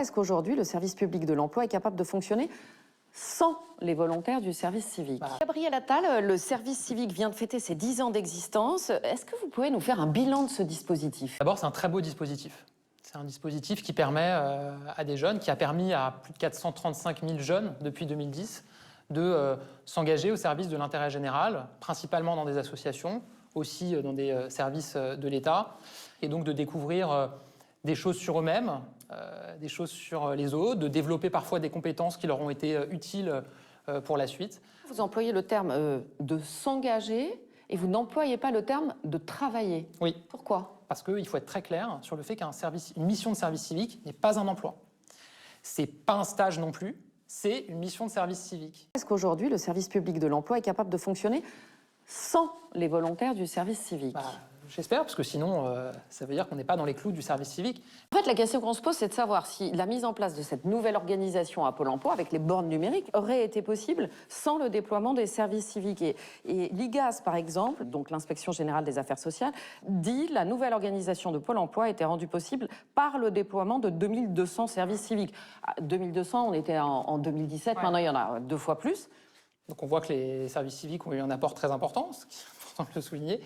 Est-ce qu'aujourd'hui, le service public de l'emploi est capable de fonctionner sans les volontaires du service civique? Gabriel Attal, le service civique vient de fêter ses 10 ans d'existence. Est-ce que vous pouvez nous faire un bilan de ce dispositif? D'abord, c'est un très beau dispositif. C'est un dispositif qui permet à des jeunes, qui a permis à plus de 435 000 jeunes depuis 2010 de s'engager au service de l'intérêt général, principalement dans des associations, aussi dans des services de l'État, et donc de découvrir des choses sur eux-mêmes, des choses sur les autres, de développer parfois des compétences qui leur ont été utiles pour la suite. Vous employez le terme de s'engager et vous n'employez pas le terme de travailler. Oui. Pourquoi? Parce qu'il faut être très clair sur le fait une mission de service civique n'est pas un emploi. C'est pas un stage non plus, c'est une mission de service civique. Est-ce qu'aujourd'hui, le service public de l'emploi est capable de fonctionner sans les volontaires du service civique? J'espère, parce que sinon, ça veut dire qu'on n'est pas dans les clous du service civique. En fait, la question qu'on se pose, c'est de savoir si la mise en place de cette nouvelle organisation à Pôle emploi, avec les bornes numériques, aurait été possible sans le déploiement des services civiques. Et l'IGAS, par exemple, donc l'Inspection générale des affaires sociales, dit que la nouvelle organisation de Pôle emploi a été rendue possible par le déploiement de 2200 services civiques. 2200, on était en 2017, ouais. Maintenant il y en a 2 fois plus. Donc on voit que les services civiques ont eu un apport très important, ce qui est important de le souligner.